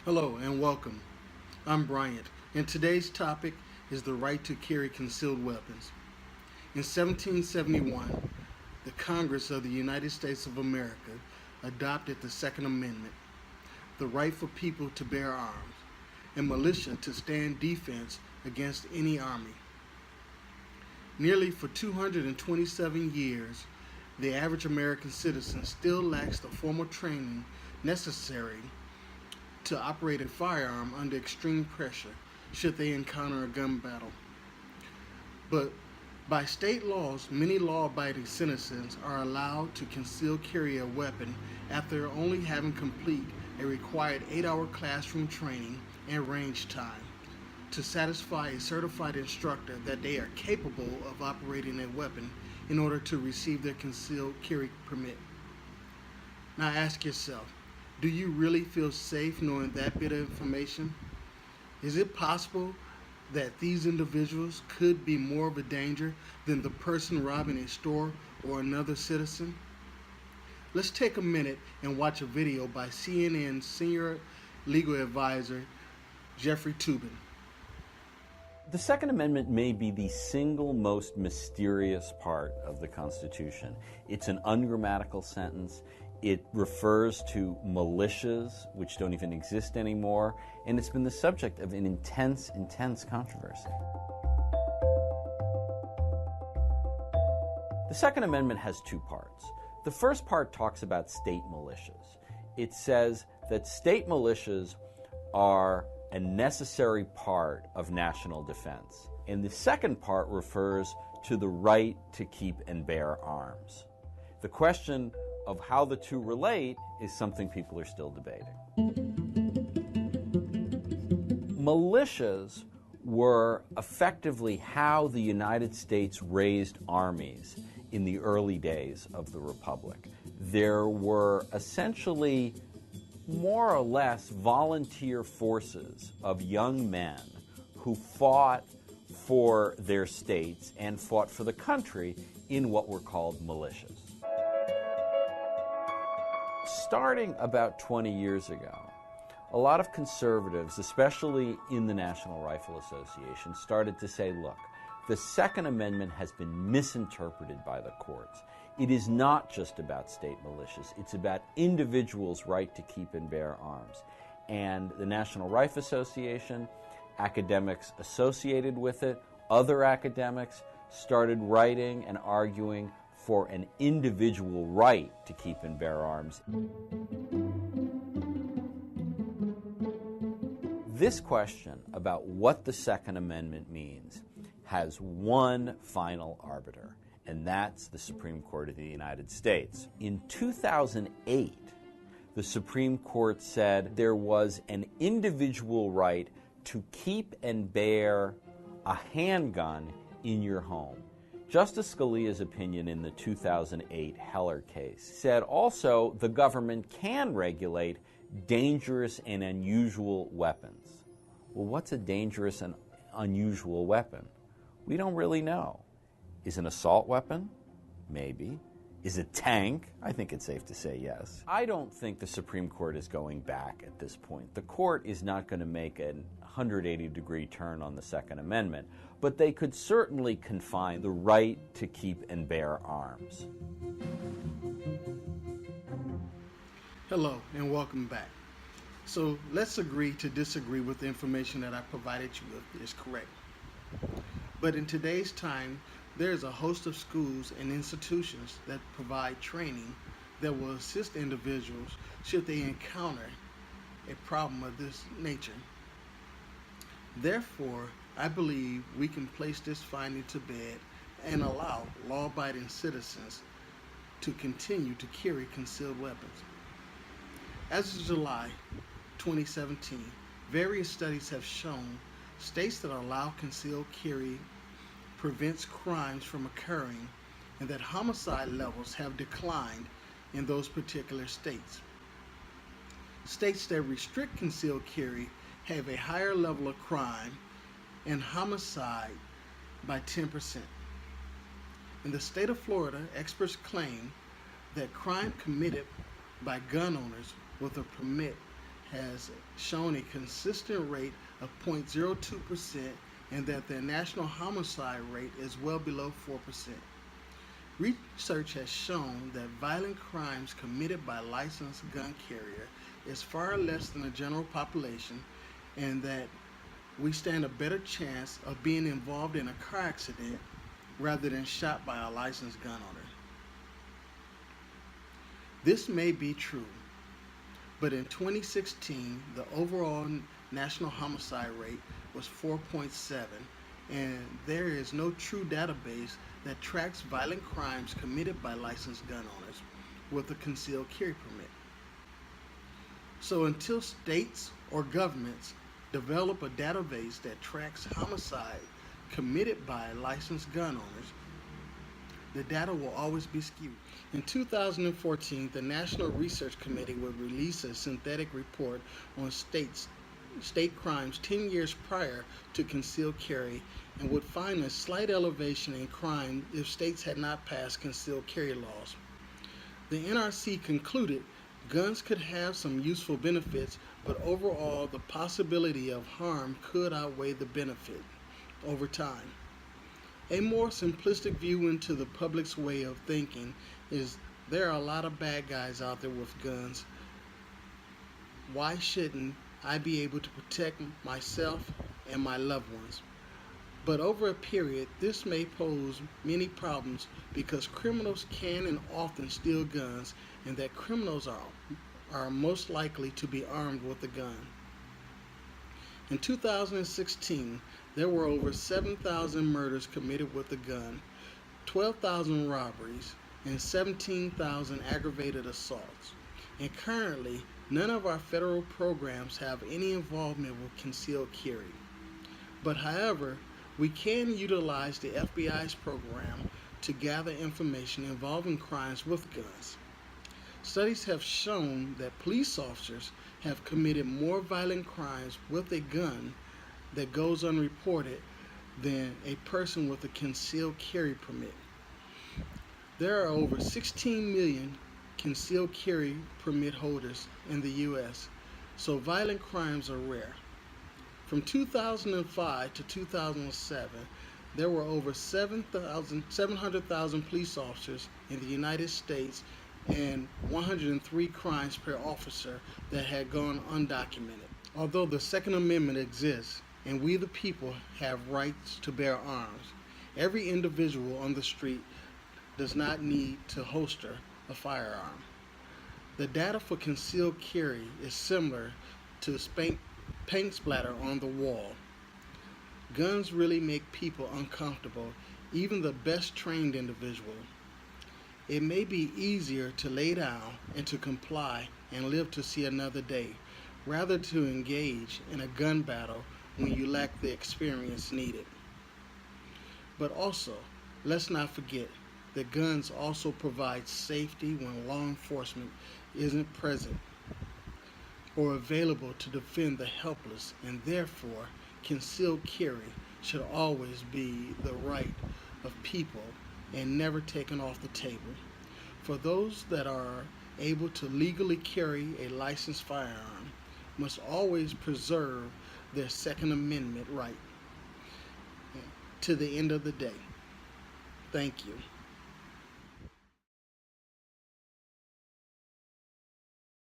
Hello and welcome. I'm Bryant, and today's topic is the right to carry concealed weapons. In 1771, the Congress of the United States of America adopted the Second Amendment, the right for people to bear arms, and militia to stand defense against any army. Nearly for 227 years, the average American citizen still lacks the formal training necessary to operate a firearm under extreme pressure should they encounter a gun battle. But by state laws, many law abiding citizens are allowed to conceal carry a weapon after only having complete a required 8-hour classroom training and range time to satisfy a certified instructor that they are capable of operating a weapon in order to receive their concealed carry permit. Now ask yourself, do you really feel safe knowing that bit of information? Is it possible that these individuals could be more of a danger than the person robbing a store or another citizen? Let's take a minute and watch a video by CNN senior legal advisor Jeffrey Toobin. The Second Amendment may be the single most mysterious part of the Constitution. It's an ungrammatical sentence. It refers to militias, which don't even exist anymore, and it's been the subject of an intense controversy. The Second Amendment has two parts. The first part talks about state militias. It says that state militias are a necessary part of national defense. And the second part refers to the right to keep and bear arms. The question of how the two relate is something people are still debating. Militias were effectively how the United States raised armies in the early days of the Republic. There were essentially more or less volunteer forces of young men who fought for their states and fought for the country in what were called militias. Starting about 20 years ago, a lot of conservatives, especially in the National Rifle Association, started to say, look, the Second Amendment has been misinterpreted by the courts. It is not just about state militias. It's about individuals' right to keep and bear arms. And the National Rifle Association, academics associated with it, other academics started writing and arguing for an individual right to keep and bear arms. This question about what the Second Amendment means has one final arbiter, and that's the Supreme Court of the United States. In 2008, the Supreme Court said there was an individual right to keep and bear a handgun in your home. Justice Scalia's opinion in the 2008 Heller case said also the government can regulate dangerous and unusual weapons. Well, what's a dangerous and unusual weapon? We don't really know. Is an assault weapon? Maybe. Is it tank? I think it's safe to say yes. I don't think the Supreme Court is going back at this point. The court is not going to make a 180-degree turn on the Second Amendment, but they could certainly confine the right to keep and bear arms. Hello and welcome back. So let's agree to disagree with the information that I provided you with is correct. But in today's time, there is a host of schools and institutions that provide training that will assist individuals should they encounter a problem of this nature. Therefore, I believe we can place this finding to bed and allow law-abiding citizens to continue to carry concealed weapons. As of July 2017, various studies have shown states that allow concealed carry prevents crimes from occurring and that homicide levels have declined in those particular states. States that restrict concealed carry have a higher level of crime and homicide by 10%. In the state of Florida, experts claim that crime committed by gun owners with a permit has shown a consistent rate of 0.02% and that their national homicide rate is well below 4%. Research has shown that violent crimes committed by licensed gun carrier is far less than the general population, and that we stand a better chance of being involved in a car accident rather than shot by a licensed gun owner. This may be true, but in 2016, the overall national homicide rate was 4.7, and there is no true database that tracks violent crimes committed by licensed gun owners with a concealed carry permit. So until states or governments develop a database that tracks homicide committed by licensed gun owners, the data will always be skewed. In 2014, the National Research Committee would release a synthetic report on state crimes 10 years prior to concealed carry, and would find a slight elevation in crime if states had not passed concealed carry laws. The NRC concluded guns could have some useful benefits, but overall the possibility of harm could outweigh the benefit over time. A more simplistic view into the public's way of thinking is there are a lot of bad guys out there with guns. Why shouldn't I be able to protect myself and my loved ones? But over a period, this may pose many problems because criminals can and often steal guns, and that criminals are most likely to be armed with a gun. In 2016, there were over 7,000 murders committed with a gun, 12,000 robberies, and 17,000 aggravated assaults. And currently, none of our federal programs have any involvement with concealed carry. But however, we can utilize the FBI's program to gather information involving crimes with guns. Studies have shown that police officers have committed more violent crimes with a gun that goes unreported than a person with a concealed carry permit. There are over 16 million concealed carry permit holders in the U.S., so violent crimes are rare. From 2005 to 2007, there were over 700,000 police officers in the United States and 103 crimes per officer that had gone undocumented. Although the Second Amendment exists and we the people have rights to bear arms, every individual on the street does not need to holster a firearm. The data for concealed carry is similar to paint splatter on the wall. Guns really make people uncomfortable, even the best trained individual. It may be easier to lay down and to comply and live to see another day, rather to engage in a gun battle when you lack the experience needed. But also, let's not forget that guns also provide safety when law enforcement isn't present or available to defend the helpless, and therefore concealed carry should always be the right of people and never taken off the table. For those that are able to legally carry a licensed firearm must always preserve their Second Amendment right to the end of the day. Thank you.